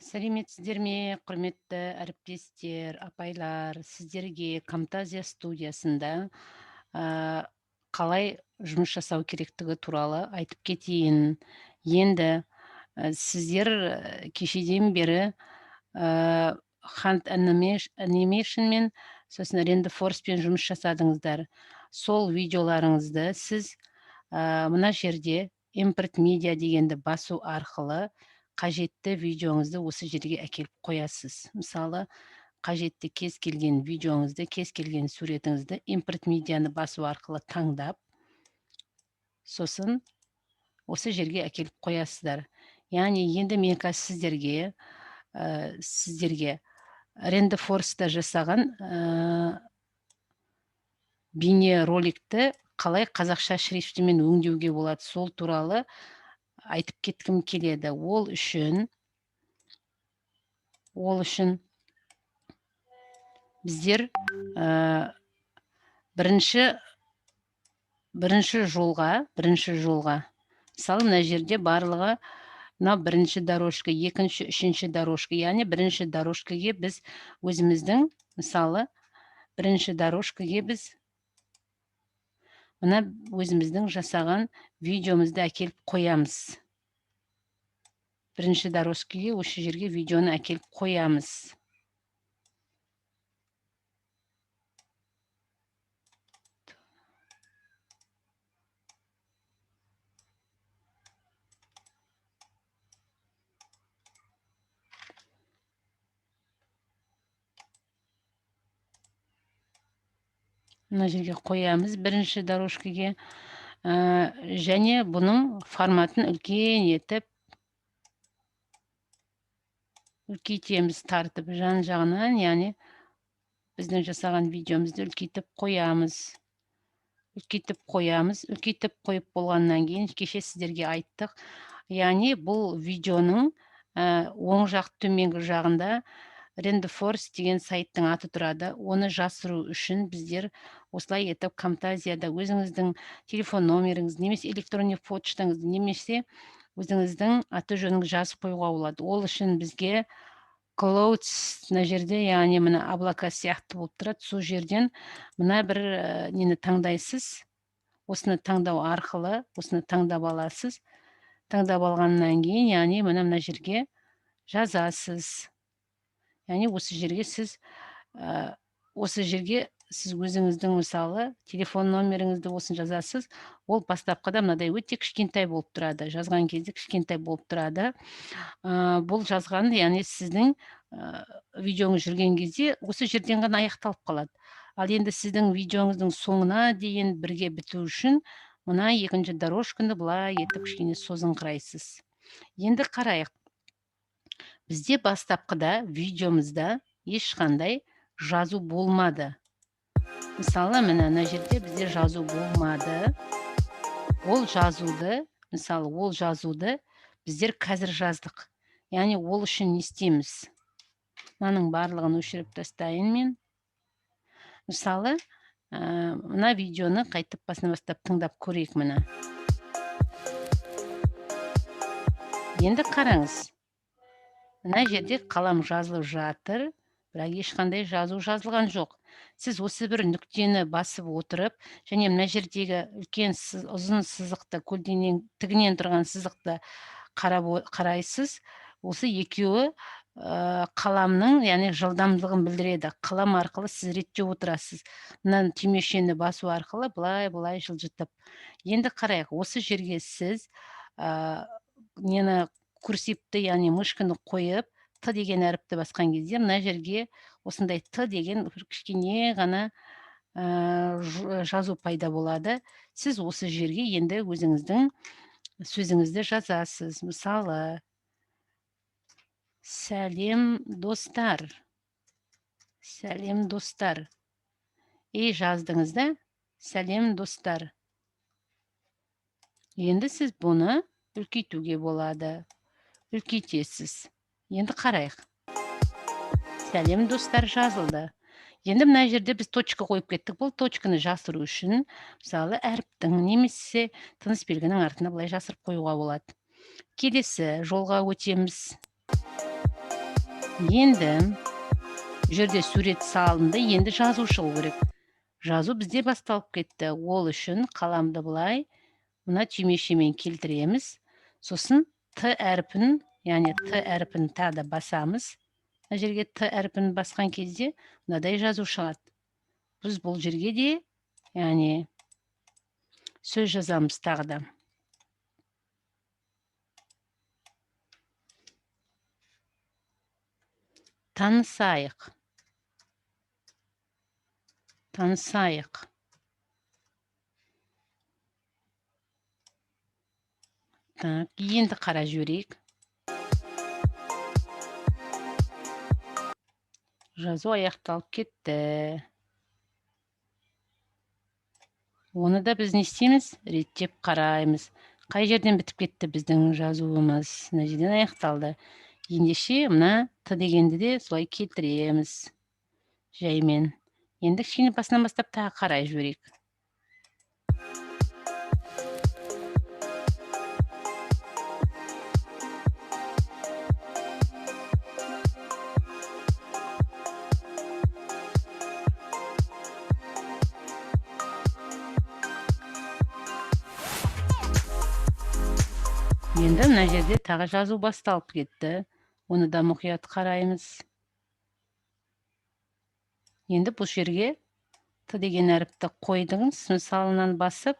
Сәлеметсіздер ме, құрметті әріптестер, апайлар, сіздерге Камтазия студиясында қалай жұмыс жасау керектігі туралы айтып кетейін. Енді сіздер кешеден бері Hand Animation мен сосын Renderforce-пен жұмыс жасадыңыздар. Сол видеоларыңызды сіз мына жерде Import Media дегенді басу арқылы қажетті видеоңызды осы жерге әкеліп қоясыз. Мысалы, қажетті кез келген видеоңызды, кез келген суретіңізді Import Media'ны басу арқылы таңдап, сосын осы жерге әкеліп қоясыздар. Яғни енді мен қазір сіздерге Renderforce'да жасаған бейне роликті қалай қазақша шрифтімен өңдеуге болады, сол туралы айтып кеткім келеді. Ол үшін біздер бірінші жолға, мысалы, мына жерде барлығы мына бірінші дорожка, екінші, үшінші дорожка, яғни бірінші дорожкаге біз өзіміздің, мысалы, бірінші дорожкаге біз мына өзіміздің жасаған видеомызды әкеліп қоямыз. Бірінші дорожкаге осы жерге видеоны әкеліп қоямыз. Мына жерге қоямыз бірінші дорожкаге. Және бұның форматын үлкейтеміз тартып жан-жағынан, яғни біздің жасаған видеомызды үлкейтіп қоямыз. Үлкейтіп қойып болғаннан кейін кеше сіздерге айттық. Яғни бұл видеоның оң жақ төменгі жағында Renderforce деген сайттың аты тұрады. Оны жасыру үшін біздер осылай етіп Камтазияда өзіңіздің телефон номеріңіз, немесе электронный почтаңызды, немесе өзіңіздің аты жөніңізді жазып қоюға болады. Ол үшін бізге Clouds мына жерде, яғни мына облака сияқты болып тұрады. Сол жерден мына бір нені таңдайсыз. Осыны таңдау арқылы, осыны таңдап аласыз. Таңдап алғаннан кейін, яғни мына жерге жазасыз. Яғни осы жерге сіз өзіңіздің, мысалы, телефон номеріңізді осын жазасыз. Ол бастапқыда мынадай өте кішкентай болып тұрады. Жазған кезде кішкентай болып тұрады. Бұл жазған, яғни сіздің видеоңыз жүрген кезде осы жерден ғана аяқталып қалады. Ал енді сіздің видеоңыздың соңына дейін бірге біту үшін мына екінші дорожканы былай етіп кішкене созыңқырайсыз. Енді қарайық. Бізде бастапқыда видеомызда ешқандай жазу болмады. Мысалы, мына жерде бізде жазу болмады. Ол жазуды біздер қазір жаздық. Яғни ол үшін не істейміз? Мынаның барлығын өшіріп тастайын мен. Мысалы, мына видеоны қайтып басынан бастап тыңдап көрейік мына. Енді қараңыз. Мына жерде қалам жазылып жатыр, бірақ ешқандай жазу жазылған жоқ. Сіз осы бір нүктені басып отырып, және мына жердегі үлкен ұзын сызықты, көлденең тігінен тұрған сызықты қарайсыз. Осы екеуі қаламның, яғни жылдамдығын білдіреді. Қалам арқылы сіз реттеп отырасыз. Мына түймешені басу арқылы былай жылжытып. Енді қарайық, осы жерге сіз нені курсивті, яғни мышканы қойып, Т деген әріпті басқан кезде, мына жерге осындай Т деген кішкене ғана жазу пайда болады. Сіз осы жерге енді өзіңіздің сөзіңізді жазасыз. Мысалы, сәлем достар. Жаздыңыз да? Сәлем достар. Енді сіз бұны үлкейтуге болады. Үлкейтесіз. Енді қарайық. Сәлем достар жазылды. Енді мына жерде біз точка қойып кеттік. Бұл точканы жасыру үшін, мысалы, әріптің немесе тыныс белгінің артына былай жасырып қоюға болады. Келесі жолға өтеміз. Енді бұл жерде сурет салынды, енді жазу шығу керек. Жазу бізде басталып кетті. Ол үшін қаламды былай мына түймешемен келтіреміз. Сосын Т әрпін, яғни Т әрпін тағы да басамыз. Мына жерге Т әрпін басқан кезде мынадай жазу шығады. Біз бұл жерге де, яғни сөз жазамыз тағы да. Танысайық. Танысайық. Так, енді қара жіберейік. Жазу аяқталып кетті. Оны да біз не істейміз? Реттеп қараймыз. Қай жерден бітіп кетті біздің жазуымыз? Мына жерден аяқталды. Ендеше мына Т дегенді де солай келтіреміз. Жаймен. Енді кішкене басынан бастап тағы қарай жіберейік. Енді мына жерде тағы жазу басталып кетті. Оны да мұқият қараймыз. Енді бұл жерге Т деген әріпті қойдыңыз, мысалынан басып,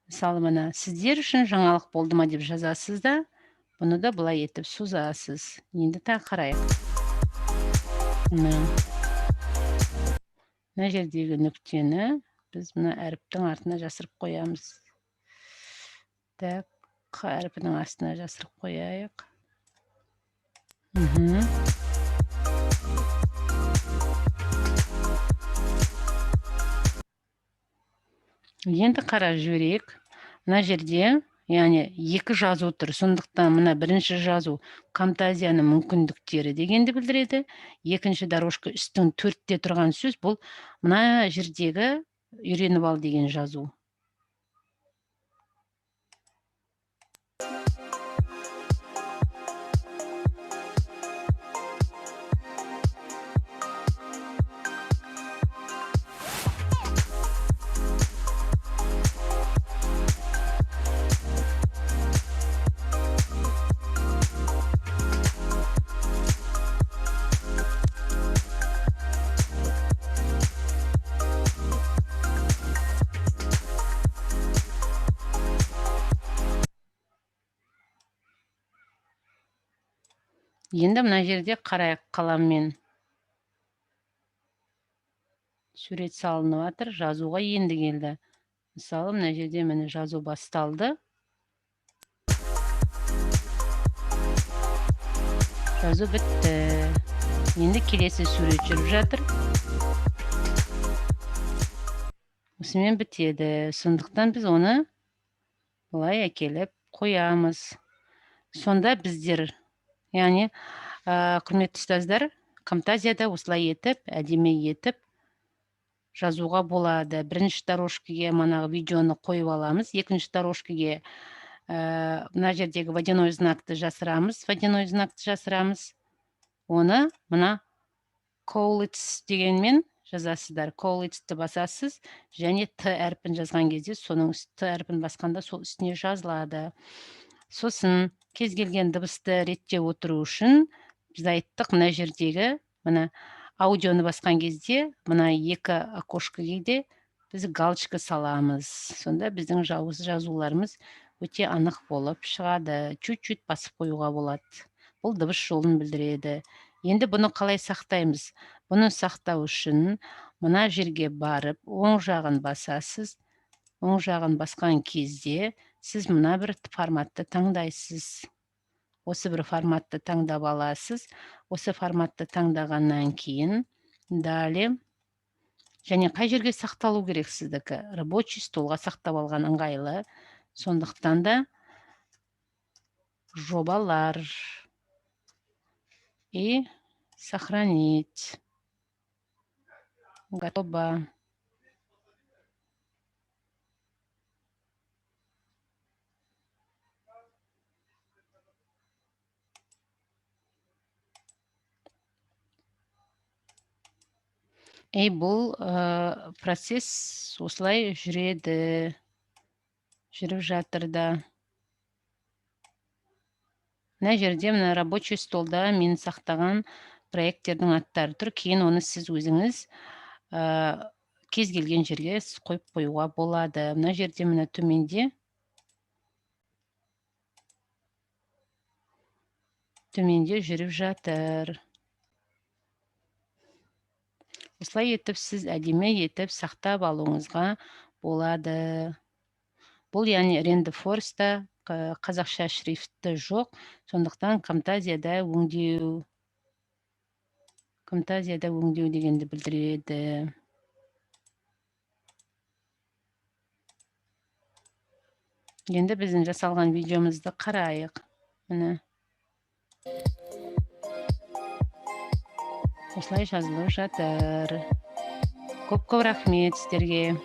мысалы мына сіздер үшін жаңалық болды ма деп жазасыз да, бұны да былай етіп созасыз. Енді тағы қарайық. Мына жердегі нүктені біз мына әріптің артына жасырып қоямыз. Так, Қ әрпінің астына жасырып қояйық. Енді қара жіберейік. Мына жерде, яғни екі жазу тұр. Сондықтан мына бірінші жазу Камтазияның мүмкіндіктері дегенді білдіреді. Екінші дорожка үстің 4-те тұрған сөз, бұл мына жердегі үйреніп ал деген жазу. Енді мына жерде қарайық қаламмен. Сурет салынып жатыр, жазуға енді келді. Мысалы, мына жерде міне жазу басталды. Жазу бітті. Енді келесі сурет жүріп жатыр. Осымен бітеді. Сондықтан біз оны былай әкеліп қоямыз. Сонда біздер, яғни құрметті ұстаздар, Камтазияда осылай етіп, әдемі етіп жазуға болады. Бірінші дорожкаге манағы видеоны қойып аламыз. Екінші дорожкаге мына жердегі водяной знакты жасырамыз. Водяной знакты жасырамыз. Оны мына Cowlitz дегенмен жазасыздар. Cowlitzті басасыз, және Т әрпін жазған кезде, соның Т әрпін басқанда сол үстіне жазылады. Сосын кез келген дыбысты ретте отыру үшін біз айттық, мына жердегі мына аудионы басқан кезде мына екі окошкаге біз галочка саламыз. Сонда біздің жазуларымыз өте анық болып шығады. Чуть-чуть басып қоюға болады. Бұл дыбыс жолын білдіреді. Енді бұны қалай сақтаймыз? Бұны сақтау үшін мына жерге барып, оң жағын басасыз. Оң жағын басқан кезде сіз мына бір форматты таңдайсыз. Осы бір форматты таңдап аласыз. Осы форматты таңдағаннан кейін, далее, және қай жерге сақталу керек сіздікі? Рабочий столға сақтап алған ыңғайлы. Сондықтан да жобалар и сохранить. Готово. Бұл процесс осылай жүреді, жүріп жатыр да. Мына жерде мына рабочий столда мен сақтаған проекттердің аттары тұр. Кейін оны сіз өзіңіз кез келген жерге қойып қоюға болады. Мына жерде мына төменде жүріп жатыр. Осылай етіп сіз әдемі етіп сақтап алуыңызға болады. Бұл яғни RenderForce'та қазақша шрифті жоқ, сондықтан Camtasia'да өңдеу дегенді білдіреді. Енді біздің жасалған видеомызды қарайық. Міне. Осылай жазылып жатыр. Көп рахмет сіздерге.